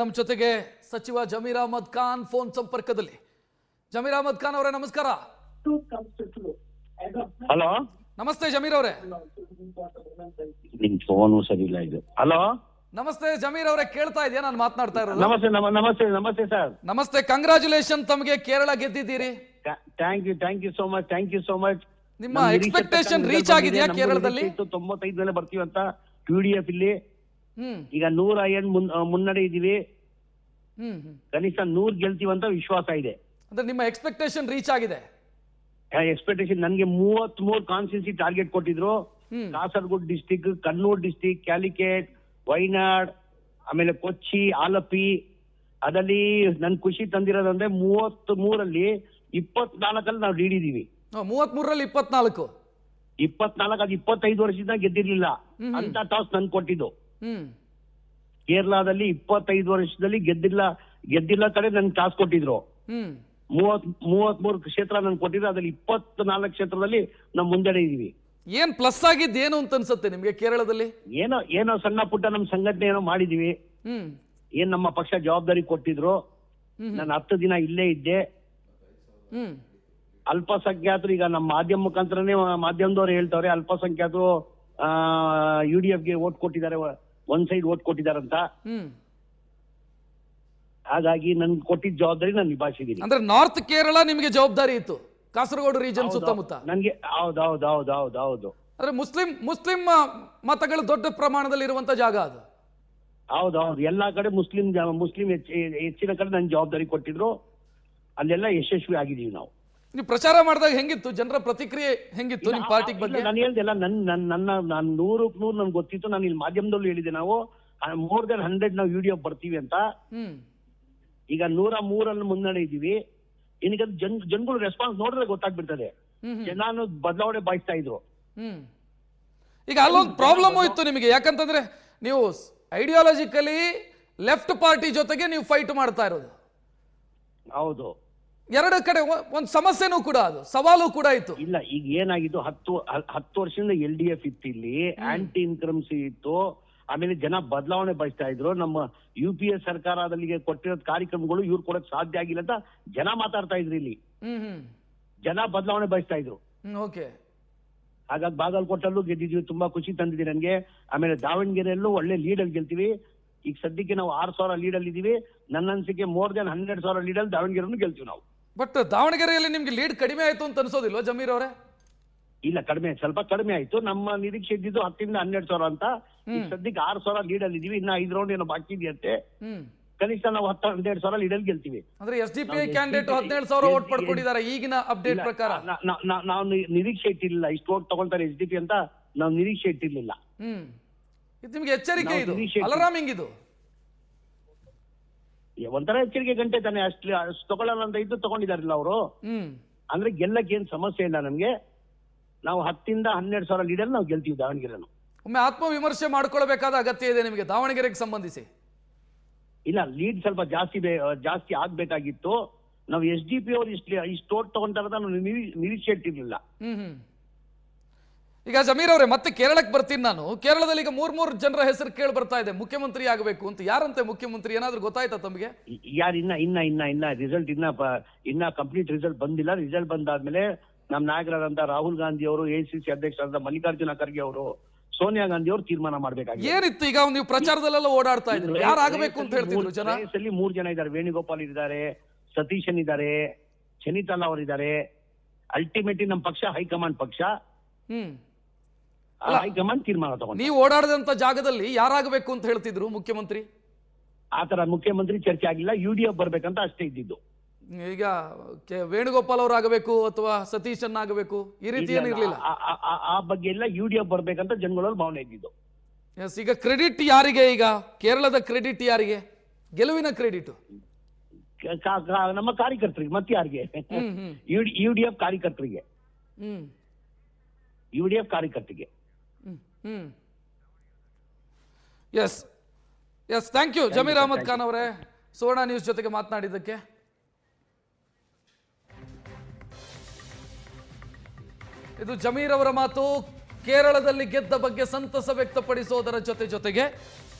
ನಮ್ಮ ಜೊತೆಗೆ ಸಚಿವ ಜಮೀರ್ ಅಹಮದ್ ಖಾನ್ ಫೋನ್ ಸಂಪರ್ಕದಲ್ಲಿ. ಜಮೀರ್ ಅಹಮದ್ ಖಾನ್ ಅವರೇ ನಮಸ್ಕಾರ. ಹಲೋ ನಮಸ್ತೆ ಜಮೀರ್ ಅವರೇ. ನಿಮ್ ಫೋನ್ ಸರಿ ಇಲ್ಲ ಇದು. ಹಲೋ ನಮಸ್ತೆ ಜಮೀರ್ ಅವರೇ, ಕೇಳ್ತಾ ಇದೆಯಾ ನಾನು ಮಾತನಾಡ್ತಾ ಇರೋದು? ನಮಸ್ತೆ ನಮಸ್ತೆ ಸರ್. ನಮಸ್ತೆ, ಕಂಗ್ರಾಚುಲೇಷನ್, ತಮಗೆ ಕೇರಳ ಗೆದ್ದಿದ್ದೀರಿ. Thank you so much. ನಿಮ್ಮ ಎಕ್ಸ್ಪೆಕ್ಟೇಷನ್ ರೀಚ್ ಆಗಿದೆಯಾ ಕೇರಳದಲ್ಲಿ? 95 ಮೇಲೆ ಬರ್ತೀವಿ ಅಂತ QDF ಇಲ್ಲಿ ಈಗ 100 ಮುನ್ನಡೆ ಇದೀವಿ. ಕನಿಷ್ಠ 100 ಗೆಲ್ತೀವಿ ಅಂತ ವಿಶ್ವಾಸ ಇದೆ. ಅಂದ್ರೆ ನಿಮ್ಮ ಎಕ್ಸ್ಪೆಕ್ಟೇಷನ್ ರೀಚ್ ಆಗಿದೆ? ಎಕ್ಸ್ಪೆಕ್ಟೇಷನ್ ನನ್ಗೆ 33 ಕಾನ್ಸ್ಟಿಟ್ಯೂನ್ಸಿ ಟಾರ್ಗೆಟ್ ಕೊಟ್ಟಿದ್ರು. ಕಾಸರಗೋಡು ಡಿಸ್ಟಿಕ್, ಕಣ್ಣೂರ್ ಡಿಸ್ಟಿಕ್, ಕ್ಯಾಲಿಕೇಟ್, ವೈನಾಡ್, ಆಮೇಲೆ ಕೊಚ್ಚಿ, ಆಲಪ್ಪಿ. ಅದರಲ್ಲಿ ನನ್ ಖುಷಿ ತಂದಿರೋದಂದ್ರೆ 33ರಲ್ಲಿ 24 ನಾವು ಲೀಡ್ ಇದೀವಿ. 33ರಲ್ಲಿ 24 ಅದು 25 ವರ್ಷದಿಂದ ಗೆದ್ದಿರ್ಲಿಲ್ಲ ಅಂತ ಟಾಸ್ ನನ್ ಕೊಟ್ಟಿದ್ದು. ಕೇರಳದಲ್ಲಿ 25 ವರ್ಷದಲ್ಲಿ ಗೆದ್ದಿಲ್ಲ ಕಡೆ ನನ್ ಟಾಸ್ ಕೊಟ್ಟಿದ್ರು. 33 ಕ್ಷೇತ್ರ ನನ್ ಕೊಟ್ಟಿದ್ರು. ಅದ್ರಲ್ಲಿ 24 ಕ್ಷೇತ್ರದಲ್ಲಿ ನಾವು ಮುಂದೆಡೆ ಇದೀವಿ. ಏನ್ ಪ್ಲಸ್ ಆಗಿದ್ದು ಏನು ಅಂತ ಅನ್ಸುತ್ತೆ ನಿಮ್ಗೆ ಕೇರಳದಲ್ಲಿ? ಏನೋ ಸಣ್ಣ ಪುಟ್ಟ ನಮ್ ಸಂಘಟನೆ ಏನೋ ಮಾಡಿದೀವಿ. ಏನ್ ನಮ್ಮ ಪಕ್ಷ ಜವಾಬ್ದಾರಿ ಕೊಟ್ಟಿದ್ರು. ನಾನು 10 ದಿನ ಇಲ್ಲೇ ಇದ್ದೆ. ಅಲ್ಪಸಂಖ್ಯಾತರು ಈಗ ನಮ್ಮ ಮಾಧ್ಯಮ ಮುಖಾಂತರನೇ ಮಾಧ್ಯಮದವ್ರು ಹೇಳ್ತವ್ರೆ, ಅಲ್ಪಸಂಖ್ಯಾತರು UDF ಗೆ ವೋಟ್ ಕೊಟ್ಟಿದ್ದಾರೆ, ಒಂದ್ ಸೈಡ್ ವೋಟ್ ಕೊಟ್ಟಿದಾರಂತ. ಹಾಗಾಗಿ ನನ್ ಕೊಟ್ಟಿದ್ದ ಜವಾಬ್ದಾರಿ ನಾನು ನಿಭಾಯಿಸಿದೀನಿ. ಅಂದ್ರೆ ನಾರ್ತ್ ಕೇರಳ ನಿಮಗೆ ಜವಾಬ್ದಾರಿ ಇತ್ತು, ಕಾಸರಗೋಡು ರೀಜನ್ ಸುತ್ತಮುತ್ತ. ನನ್ಗೆ ಹೌದು. ಅಂದ್ರೆ ಮುಸ್ಲಿಂ ಮತಗಳು ದೊಡ್ಡ ಪ್ರಮಾಣದಲ್ಲಿ ಇರುವಂತ ಜಾಗ ಅದು. ಹೌದು, ಎಲ್ಲಾ ಕಡೆ ಮುಸ್ಲಿಂ ಹೆಚ್ಚಿನ ಕಡೆ ನನ್ ಜವಾಬ್ದಾರಿ ಕೊಟ್ಟಿದ್ರು. ಅಲ್ಲೆಲ್ಲ ಯಶಸ್ವಿ ಆಗಿದೀವಿ ನಾವು. ನೀವು ಪ್ರಚಾರ ಮಾಡಿದಾಗ ಹೆಂಗಿತ್ತು, ಜನರ ಪ್ರತಿಕ್ರಿಯೆ ಹೆಂಗಿತ್ತು ನಿಮ್ ಪಾರ್ಟಿ ಬಗ್ಗೆ? ನಾನು ಹೇಳ್ದೆಲ್ಲ ನಾನು 100ಕ್ಕೆ 100 ನನ್ಗೆ ಗೊತ್ತಿತ್ತು. ನಾನು ಇಲ್ಲಿ ಮಾಧ್ಯಮದಲ್ಲೂ ಹೇಳಿದೆ, ನಾವು more than 100 ನಾವು UDF ಬರ್ತೀವಿ ಅಂತ. ಈಗ 103 ಮುನ್ನಡೆ ಇದೀವಿ. ಏನಕ್ಕೆ ಜನಗಳು ರೆಸ್ಪಾನ್ಸ್ ನೋಡಿದ್ರೆ ಗೊತ್ತಾಗ್ಬಿಡ್ತದೆ. ಜನ ಬದಲಾವಣೆ ಬಯಸ್ತಾ ಇದ್ರು. ಈಗ ಅಲ್ಲೊಂದು ಪ್ರಾಬ್ಲಮ್ ಇತ್ತು ನಿಮಗೆ, ಯಾಕಂತಂದ್ರೆ ನೀವು ಐಡಿಯಾಲಜಿಕಲಿ ಲೆಫ್ಟ್ ಪಾರ್ಟಿ ಜೊತೆಗೆ ನೀವು ಫೈಟ್ ಮಾಡ್ತಾ ಇರೋದು. ಹೌದು, ಎರಡು ಕಡೆ ಒಂದು ಸಮಸ್ಯೆನೂ ಕೂಡ, ಅದು ಸವಾಲು ಕೂಡ ಇತ್ತು. ಇಲ್ಲ, ಈಗ ಏನಾಗಿದ್ದು 10 ವರ್ಷದಿಂದ LDF ಇತ್ತು, ಇಲ್ಲಿ ಆಂಟಿ ಇನ್ಕಮ್ಸಿ ಇತ್ತು. ಆಮೇಲೆ ಜನ ಬದಲಾವಣೆ ಬಯಸ್ತಾ ಇದ್ರು. ನಮ್ಮ UPA ಸರ್ಕಾರದಲ್ಲಿ ಕೊಟ್ಟಿರೋ ಕಾರ್ಯಕ್ರಮಗಳು ಇವ್ರು ಕೊಡಕ್ ಸಾಧ್ಯ ಆಗಿಲ್ಲ ಅಂತ ಜನ ಮಾತಾಡ್ತಾ ಇದ್ರು. ಇಲ್ಲಿ ಜನ ಬದಲಾವಣೆ ಬಯಸ್ತಾ ಇದ್ರು. ಹಾಗಾಗಿ ಬಾಗಲಕೋಟಲ್ಲೂ ಗೆದ್ದಿದ್ವಿ, ತುಂಬಾ ಖುಷಿ ತಂದಿದೆ ನನ್ಗೆ. ಆಮೇಲೆ ದಾವಣಗೆರೆಯಲ್ಲೂ ಒಳ್ಳೆ ಲೀಡಲ್ಲಿ ಗೆಲ್ತೀವಿ. ಈಗ ಸದ್ಯಕ್ಕೆ ನಾವು 6,000 ಲೀಡಲ್ಲಿ ಇದೀವಿ. ನನ್ನ ಅನ್ಸಿಕೆ more than 100,000 ಲೀಡಲ್ಲಿ ದಾವಣಗೆರೆಯನ್ನು ಗೆಲ್ತೀವಿ ನಾವು. ಬಟ್ ದಾವಣಗೆರೆಯಲ್ಲಿ ನಿಮ್ಗೆ ಲೀಡ್ ಕಡಿಮೆ ಆಯ್ತು ಅಂತ ಅನ್ಸೋದಿಲ್ವಾ ಜಮೀರ್ ಅವರೇ? ಇಲ್ಲ, ಸ್ವಲ್ಪ ಕಡಿಮೆ ಆಯ್ತು. ನಮ್ಮ ನಿರೀಕ್ಷೆ ಇದ್ದಿದ್ದು 10,000 ಇಂದ 12,000 ಅಂತ. ಈಗ ಸದ್ಯಕ್ಕೆ 6,000 ಲೀಡಲ್ಲಿ ಇದೀವಿ. ಇನ್ನ 5 ರೌಂಡ್ ಏನೋ ಬಾಕಿ ಇದೆಯಂತೆ. ಕನಿಷ್ಠ ನಾವು 10-12,000 ಲೀಡಲ್ಲಿ ಗೆಲ್ತೀವಿ. ಅಂದ್ರೆ SDPI ಕ್ಯಾಂಡಿಡೇಟ್ 17,000 ವೋಟ್ ಪಡ್ಕೊಂಡಿದ್ದಾರೆ ಈಗಿನ ಅಪ್ಡೇಟ್ ಪ್ರಕಾರ. ನಾವು ನಿರೀಕ್ಷೆ ಇಟ್ಟಿರ್ಲಿಲ್ಲ ಇಷ್ಟು ವೋಟ್ ತಗೊಳ್ತಾರೆ SDP ಅಂತ. ನಾವು ನಿರೀಕ್ಷೆ ಇಟ್ಟಿರ್ಲಿಲ್ಲ. ಇದು ನಿಮ್ಗೆ ಎಚ್ಚರಿಕೆ, ಇದು ಅಲಾರಾಮಿಂಗ್. ಇದು ಒಂಥರ ಎಚ್ಚರಿಕೆ ಗಂಟೆ ತಾನೆ. ಅಷ್ಟು ತಗೊಳ್ಳಲ್ಲ ಅಂತ ಇದ್ದು ತಗೊಂಡಿದಾರಲ್ಲ ಅವರು. ಅಂದ್ರೆ ಗೆಲ್ಲಕ್ಕೆ ಏನ್ ಸಮಸ್ಯೆ ಇಲ್ಲ ನಮ್ಗೆ. ನಾವು 10,000 ಇಂದ 12,000 ಲೀಡಲ್ಲಿ ನಾವು ಗೆಲ್ತೀವಿ ದಾವಣಗೆರೆನು. ಒಮ್ಮೆ ಆತ್ಮವಿಮರ್ಶೆ ಮಾಡ್ಕೊಳ್ಬೇಕಾದ ಅಗತ್ಯ ಇದೆ ನಿಮಗೆ ದಾವಣಗೆರೆಗೆ ಸಂಬಂಧಿಸಿ. ಇಲ್ಲ, ಲೀಡ್ ಸ್ವಲ್ಪ ಜಾಸ್ತಿ ಆಗ್ಬೇಕಾಗಿತ್ತು. ನಾವು SDP ಅವರು ಇಷ್ಟು ವೋಟ್ ತಗೊಂತಾರ ನಾವು ನಿರೀಕ್ಷೆ ಇಟ್ಟಿರ್ಲಿಲ್ಲ. ಈಗ ಜಮೀರ್ ಅವರೇ, ಮತ್ತೆ ಕೇರಳಕ್ಕೆ ಬರ್ತೀನಿ ನಾನು. ಕೇರಳದಲ್ಲಿ ಈಗ 3 ಜನರ ಹೆಸರು ಕೇಳಿ ಬರ್ತಾ ಇದೆ ಮುಖ್ಯಮಂತ್ರಿ ಆಗಬೇಕು ಅಂತ. ಯಾರಂತೆ ಮುಖ್ಯಮಂತ್ರಿ, ಏನಾದ್ರು ಗೊತ್ತಾಯ್ತಾ ತಮಗೆ? ಯಾರು ಇನ್ನ ರಿಸಲ್ಟ್ ಇನ್ನ ಕಂಪ್ಲೀಟ್ ರಿಸಲ್ಟ್ ಬಂದಿಲ್ಲ. ರಿಸಲ್ಟ್ ಬಂದಾದ್ಮೇಲೆ ನಮ್ಮ ನಾಯಕರಾದಂತ ರಾಹುಲ್ ಗಾಂಧಿ ಅವರು, ACC ಅಧ್ಯಕ್ಷರಾದ ಮಲ್ಲಿಕಾರ್ಜುನ ಖರ್ಗೆ ಅವರು, ಸೋನಿಯಾ ಗಾಂಧಿ ಅವರು ತೀರ್ಮಾನ ಮಾಡ್ಬೇಕಾಗಿದೆ. ಏನಿತ್ತು ಈಗ ನೀವು ಪ್ರಚಾರದಲ್ಲೆಲ್ಲ ಓಡಾಡ್ತಾ ಇದ್ರು, ಯಾರು ಆಗಬೇಕು ಅಂತ ಹೇಳ್ತಿದ್ರು ಜನ? 3 ಜನ ಇದ್ದಾರೆ. ವೇಣುಗೋಪಾಲ್ ಇದ್ದಾರೆ, ಸತೀಶನ್ ಇದ್ದಾರೆ, ಚನಿತಾಲ ಅವರಿದ್ದಾರೆ. ಅಲ್ಟಿಮೇಟ್ಲಿ ನಮ್ಮ ಪಕ್ಷ ಹೈಕಮಾಂಡ್ ಪಕ್ಷ. ಹೈಕಮಾಂಡ್ ತೀರ್ಮಾನ ತಗೊಂಡು. ನೀವು ಓಡಾಡದಂತ ಜಾಗದಲ್ಲಿ ಯಾರಾಗಬೇಕು ಅಂತ ಹೇಳ್ತಿದ್ರು ಮುಖ್ಯಮಂತ್ರಿ? ಆತರ ಮುಖ್ಯಮಂತ್ರಿ ಚರ್ಚೆ ಆಗಿಲ್ಲ. UDF ಬರ್ಬೇಕಂತ ಅಷ್ಟೇ ಇದ್ದಿದ್ದು. ಈಗ ವೇಣುಗೋಪಾಲ್ ಅವರು ಆಗಬೇಕು ಅಥವಾ ಸತೀಶನ್ ಆಗಬೇಕು ಈ ರೀತಿ ಏನಿರ್ಲಿಲ್ಲ. ಆ ಬಗ್ಗೆ ಎಲ್ಲ UDF ಬರ್ಬೇಕಂತ ಜನಗಳಲ್ಲಿ ಭಾವನೆ ಇದ್ದಿದ್ದು. ಈಗ ಕ್ರೆಡಿಟ್ ಯಾರಿಗೆ? ಈಗ ಕೇರಳದ ಕ್ರೆಡಿಟ್ ಯಾರಿಗೆ? ಗೆಲುವಿನ ಕ್ರೆಡಿಟ್ ನಮ್ಮ ಕಾರ್ಯಕರ್ತರಿಗೆ. ಮತ್ತೆ ಯಾರಿಗೆ? UDF ಕಾರ್ಯಕರ್ತರಿಗೆ. UDF ಕಾರ್ಯಕರ್ತರಿಗೆ. Yes thank you Zameer Ahmed Khan ಅವರೇ, ಸುವರ್ಣ ನ್ಯೂಸ್ ಜೊತೆಗೆ ಮಾತನಾಡಿದ್ದಕ್ಕೆ. ಇದು ಜಮೀರ್ ಅವರ ಮಾತು. ಕೇರಳದಲ್ಲಿ ಗೆದ್ದ ಬಗ್ಗೆ ಸಂತಸ ವ್ಯಕ್ತಪಡಿಸೋದರ ಜೊತೆಗೆ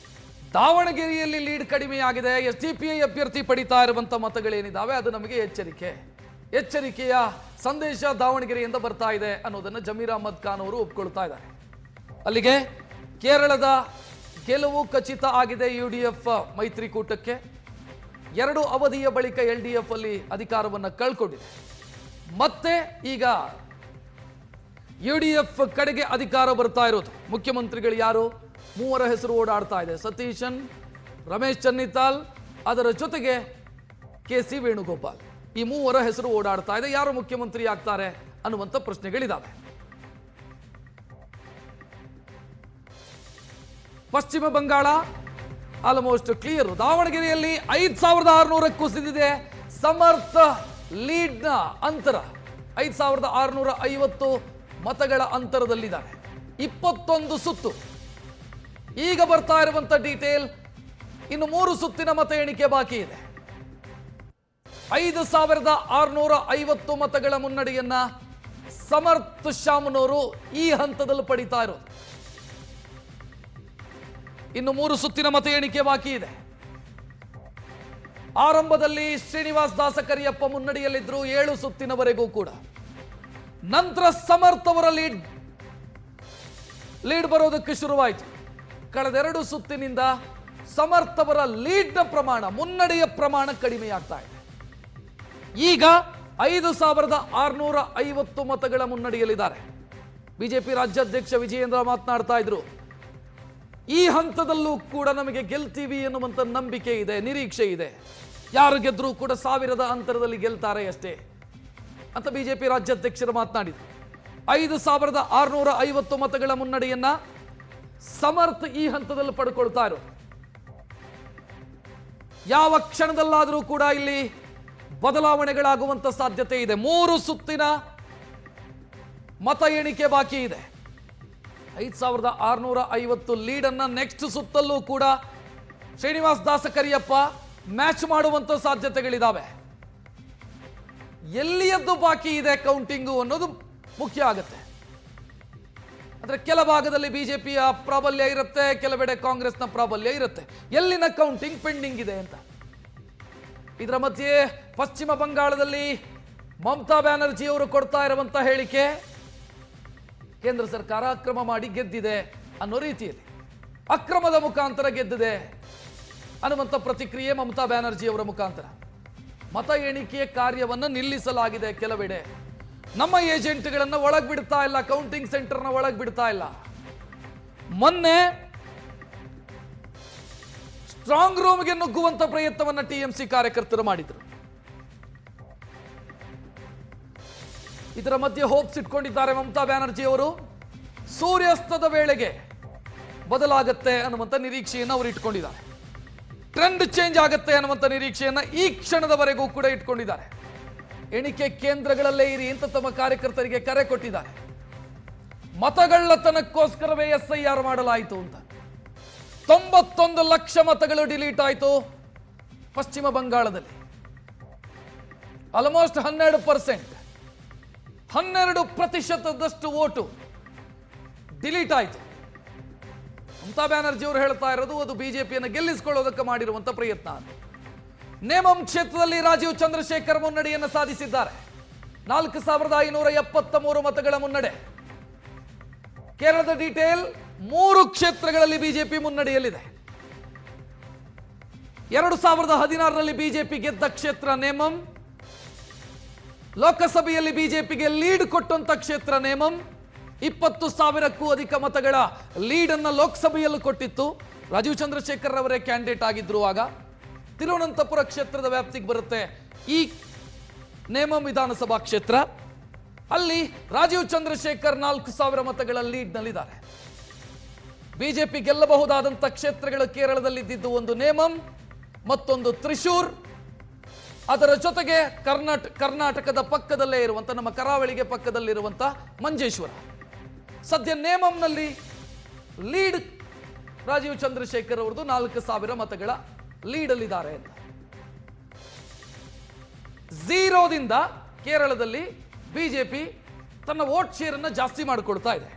ದಾವಣಗೆರೆಯಲ್ಲಿ ಲೀಡ್ ಕಡಿಮೆಯಾಗಿದೆ. SDPI ಅಭ್ಯರ್ಥಿ ಪಡಿತಾ ಇರುವಂತ ಮತಗಳೇನಿದ್ದಾವೆ ಅದು ನಮಗೆ ಎಚ್ಚರಿಕೆಯ ಸಂದೇಶ ದಾವಣಗೆರೆಯಿಂದ ಬರ್ತಾ ಇದೆ ಅನ್ನೋದನ್ನ ಜಮೀರ್ ಅಹ್ಮದ್ ಖಾನ್ ಅವರು ಒಪ್ಕೊಳ್ತಾ ಇದ್ದಾರೆ. ಅಲ್ಲಿಗೆ ಕೇರಳದ ಗೆಲುವು ಖಚಿತ ಆಗಿದೆ UDF ಮೈತ್ರಿಕೂಟಕ್ಕೆ. 2 ಅವಧಿಯ ಬಳಿಕ LDF ಅಲ್ಲಿ ಅಧಿಕಾರವನ್ನು ಕಳ್ಕೊಂಡಿದೆ. ಮತ್ತೆ ಈಗ UDF ಕಡೆಗೆ ಅಧಿಕಾರ ಬರ್ತಾ ಇರೋದು. ಮುಖ್ಯಮಂತ್ರಿಗಳು ಯಾರು? 3 ಹೆಸರು ಓಡಾಡ್ತಾ ಇದೆ. ಸತೀಶನ್, ರಮೇಶ್ ಚೆನ್ನಿತ್ತಾಲ್, ಅದರ ಜೊತೆಗೆ KC ವೇಣುಗೋಪಾಲ್. ಈ 3 ಹೆಸರು ಓಡಾಡ್ತಾ ಇದೆ. ಯಾರು ಮುಖ್ಯಮಂತ್ರಿ ಆಗ್ತಾರೆ ಅನ್ನುವಂಥ ಪ್ರಶ್ನೆಗಳಿದ್ದಾವೆ. ಪಶ್ಚಿಮ ಬಂಗಾಳ ಆಲ್ಮೋಸ್ಟ್ ಕ್ಲಿಯರ್. ದಾವಣಗೆರೆಯಲ್ಲಿ 5600 ಕುಸಿದಿದೆ ಸಮರ್ಥ ಲೀಡ್ನ ಅಂತರ. 5650 ಮತಗಳ ಅಂತರದಲ್ಲಿದ್ದಾರೆ. 21 ಸುತ್ತು. ಈಗ ಬರ್ತಾ ಇರುವಂತ ಡೀಟೇಲ್, ಇನ್ನು 3 ಸುತ್ತಿನ ಮತ ಎಣಿಕೆ ಬಾಕಿ ಇದೆ. 5650 ಮತಗಳ ಮುನ್ನಡೆಯನ್ನ ಸಮರ್ಥ ಶಾಮನವರು ಈ ಹಂತದಲ್ಲಿ ಪಡಿತಾ ಇರೋದು. ಇನ್ನು 3 ಸುತ್ತಿನ ಮತ ಎಣಿಕೆ ಬಾಕಿ ಇದೆ. ಆರಂಭದಲ್ಲಿ ಶ್ರೀನಿವಾಸ್ ದಾಸಕರಿಯಪ್ಪ ಮುನ್ನಡೆಯಲ್ಲಿದ್ರು 7 ಸುತ್ತಿನವರೆಗೂ ಕೂಡ. ನಂತರ ಸಮರ್ಥ ಅವರ ಲೀಡ್ ಬರೋದಕ್ಕೆ ಶುರುವಾಯಿತು. ಕಳೆದ 2 ಸುತ್ತಿನಿಂದ ಸಮರ್ಥ ಅವರ ಲೀಡ್ನ ಪ್ರಮಾಣ, ಮುನ್ನಡೆಯ ಪ್ರಮಾಣ ಕಡಿಮೆಯಾಗ್ತಾ ಇದೆ. ಈಗ 5650 ಮತಗಳ ಮುನ್ನಡೆಯಲ್ಲಿದ್ದಾರೆ. ಬಿಜೆಪಿ ರಾಜ್ಯಾಧ್ಯಕ್ಷ ವಿಜಯೇಂದ್ರ ಮಾತನಾಡ್ತಾ ಇದ್ರು, ಈ ಹಂತದಲ್ಲೂ ಕೂಡ ನಮಗೆ ಗೆಲ್ತೀವಿ ಎನ್ನುವಂತ ನಂಬಿಕೆ ಇದೆ, ನಿರೀಕ್ಷೆ ಇದೆ. ಯಾರು ಗೆದ್ರೂ ಕೂಡ 1000 ಅಂತರದಲ್ಲಿ ಗೆಲ್ತಾರೆ ಅಷ್ಟೇ ಅಂತ ಬಿಜೆಪಿ ರಾಜ್ಯಾಧ್ಯಕ್ಷರು ಮಾತನಾಡಿದರು. 5650 ಮತಗಳ ಮುನ್ನಡೆಯನ್ನ ಸಮರ್ಥ ಈ ಹಂತದಲ್ಲಿ ಪಡ್ಕೊಳ್ತಾ ಇರೋ. ಯಾವ ಕ್ಷಣದಲ್ಲಾದರೂ ಕೂಡ ಇಲ್ಲಿ ಬದಲಾವಣೆಗಳಾಗುವಂತ ಸಾಧ್ಯತೆ ಇದೆ. 3 ಸುತ್ತಿನ ಮತ ಎಣಿಕೆ ಬಾಕಿ ಇದೆ. 5650 ಲೀಡನ್ನು ನೆಕ್ಸ್ಟ್ ಸುತ್ತಲ್ಲೂ ಕೂಡ ಶ್ರೀನಿವಾಸ್ ದಾಸಕರಿಯಪ್ಪ ಮ್ಯಾಚ್ ಮಾಡುವಂತ ಸಾಧ್ಯತೆಗಳಿದಾವೆ. ಎಲ್ಲಿಯದ್ದು ಬಾಕಿ ಇದೆ ಕೌಂಟಿಂಗು ಅನ್ನೋದು ಮುಖ್ಯ ಆಗುತ್ತೆ. ಅಂದ್ರೆ ಕೆಲ ಭಾಗದಲ್ಲಿ ಬಿಜೆಪಿಯ ಪ್ರಾಬಲ್ಯ ಇರುತ್ತೆ, ಕೆಲವೆಡೆ ಕಾಂಗ್ರೆಸ್ನ ಪ್ರಾಬಲ್ಯ ಇರುತ್ತೆ. ಎಲ್ಲಿನ ಕೌಂಟಿಂಗ್ ಪೆಂಡಿಂಗ್ ಇದೆ ಅಂತ. ಇದರ ಮಧ್ಯೆ ಪಶ್ಚಿಮ ಬಂಗಾಳದಲ್ಲಿ ಮಮತಾ ಬ್ಯಾನರ್ಜಿ ಅವರು ಕೊಡ್ತಾ ಇರುವಂತ ಹೇಳಿಕೆ, ಕೇಂದ್ರ ಸರ್ಕಾರ ಅಕ್ರಮ ಮಾಡಿ ಗೆದ್ದಿದೆ ಅನ್ನೋ ರೀತಿಯಲ್ಲಿ, ಅಕ್ರಮದ ಮುಖಾಂತರ ಗೆದ್ದಿದೆ ಅನ್ನುವಂಥ ಪ್ರತಿಕ್ರಿಯೆ ಮಮತಾ ಬ್ಯಾನರ್ಜಿ ಅವರ ಮುಖಾಂತರ. ಮತ ಎಣಿಕೆಯ ಕಾರ್ಯವನ್ನು ನಿಲ್ಲಿಸಲಾಗಿದೆ ಕೆಲವೆಡೆ. ನಮ್ಮ ಏಜೆಂಟ್ಗಳನ್ನು ಒಳಗೆ ಬಿಡ್ತಾ ಇಲ್ಲ, ಕೌಂಟಿಂಗ್ ಸೆಂಟರ್ನ ಒಳಗೆ ಬಿಡ್ತಾ ಇಲ್ಲ. ಮೊನ್ನೆ ಸ್ಟ್ರಾಂಗ್ ರೂಮ್ಗೆ ನುಗ್ಗುವಂತ ಪ್ರಯತ್ನವನ್ನ TMC ಕಾರ್ಯಕರ್ತರು ಮಾಡಿದ್ರು. ಇದರ ಮಧ್ಯೆ ಹೋಪ್ಸ್ ಇಟ್ಕೊಂಡಿದ್ದಾರೆ ಮಮತಾ ಬ್ಯಾನರ್ಜಿ ಅವರು. ಸೂರ್ಯಾಸ್ತದ ವೇಳೆಗೆ ಬದಲಾಗತ್ತೆ ಅನ್ನುವಂಥ ನಿರೀಕ್ಷೆಯನ್ನು ಅವರು ಇಟ್ಕೊಂಡಿದ್ದಾರೆ. ಟ್ರೆಂಡ್ ಚೇಂಜ್ ಆಗುತ್ತೆ ಅನ್ನುವಂಥ ನಿರೀಕ್ಷೆಯನ್ನ ಈ ಕ್ಷಣದವರೆಗೂ ಕೂಡ ಇಟ್ಕೊಂಡಿದ್ದಾರೆ. ಎಣಿಕೆ ಕೇಂದ್ರಗಳಲ್ಲೇ ಇರಿ ಅಂತ ತಮ್ಮ ಕಾರ್ಯಕರ್ತರಿಗೆ ಕರೆ ಕೊಟ್ಟಿದ್ದಾರೆ. ಮತಗಳ್ಳತನಕ್ಕೋಸ್ಕರವೇ SIR ಮಾಡಲಾಯಿತು ಅಂತ. 91 ಲಕ್ಷ ಮತಗಳು ಡಿಲೀಟ್ ಆಯಿತು ಪಶ್ಚಿಮ ಬಂಗಾಳದಲ್ಲಿ. ಆಲ್ಮೋಸ್ಟ್ 12% ವೋಟು ಡಿಲೀಟ್ ಆಯಿತು. ಮಮತಾ ಬ್ಯಾನರ್ಜಿ ಅವರು ಹೇಳ್ತಾ ಇರೋದು ಅದು ಬಿಜೆಪಿಯನ್ನು ಗೆಲ್ಲಿಸಿಕೊಳ್ಳೋದಕ್ಕೆ ಮಾಡಿರುವಂತ ಪ್ರಯತ್ನ ಅಂತ. ನೇಮಂ ಕ್ಷೇತ್ರದಲ್ಲಿ ರಾಜೀವ್ ಚಂದ್ರಶೇಖರ್ ಮುನ್ನಡೆಯನ್ನು ಸಾಧಿಸಿದ್ದಾರೆ. 4573 ಮತಗಳ ಮುನ್ನಡೆ. ಕೇರಳದ ಡೀಟೇಲ್, 3 ಕ್ಷೇತ್ರಗಳಲ್ಲಿ ಬಿಜೆಪಿ ಮುನ್ನಡೆಯಲ್ಲಿದೆ. 2016ರಲ್ಲಿ ಬಿಜೆಪಿ ಗೆದ್ದ ಕ್ಷೇತ್ರ ನೇಮಂ. ಲೋಕಸಭೆಯಲ್ಲಿ ಬಿಜೆಪಿಗೆ ಲೀಡ್ ಕೊಟ್ಟಂತ ಕ್ಷೇತ್ರ ನೇಮಂ. 20,000ಕ್ಕೂ ಅಧಿಕ ಮತಗಳ ಲೀಡ್ ಅನ್ನ ಲೋಕಸಭೆಯಲ್ಲೂ ಕೊಟ್ಟಿತ್ತು. ರಾಜೀವ್ ಚಂದ್ರಶೇಖರ್ ಅವರೇ ಕ್ಯಾಂಡಿಡೇಟ್ ಆಗಿದ್ರು. ಆಗ ತಿರುವನಂತಪುರ ಕ್ಷೇತ್ರದ ವ್ಯಾಪ್ತಿಗೆ ಬರುತ್ತೆ ಈ ನೇಮಂ ವಿಧಾನಸಭಾ ಕ್ಷೇತ್ರ. ಅಲ್ಲಿ ರಾಜೀವ್ ಚಂದ್ರಶೇಖರ್ 4,000 ಮತಗಳ ಲೀಡ್ ನಲ್ಲಿದ್ದಾರೆ. ಬಿಜೆಪಿ ಗೆಲ್ಲಬಹುದಾದಂತ ಕ್ಷೇತ್ರಗಳು ಕೇರಳದಲ್ಲಿದ್ದು ಒಂದು ನೇಮಂ, ಮತ್ತೊಂದು ತ್ರಿಶೂರ್, ಅದರ ಜೊತೆಗೆ ಕರ್ನಾಟಕದ ಪಕ್ಕದಲ್ಲೇ ಇರುವಂತ, ನಮ್ಮ ಕರಾವಳಿಗೆ ಪಕ್ಕದಲ್ಲಿರುವಂತ ಮಂಜೇಶ್ವರ. ಸದ್ಯ ನೇಮಂನಲ್ಲಿ ಲೀಡ್ ರಾಜೀವ್ ಚಂದ್ರಶೇಖರ್ ಅವರದು 4,000 ಮತಗಳ ಲೀಡಲ್ಲಿದ್ದಾರೆ ಅಂತ. 0ದಿಂದ ಕೇರಳದಲ್ಲಿ ಬಿಜೆಪಿ ತನ್ನ ವೋಟ್ ಶೇರ್ ಅನ್ನು ಜಾಸ್ತಿ ಮಾಡಿಕೊಳ್ತಾ ಇದೆ.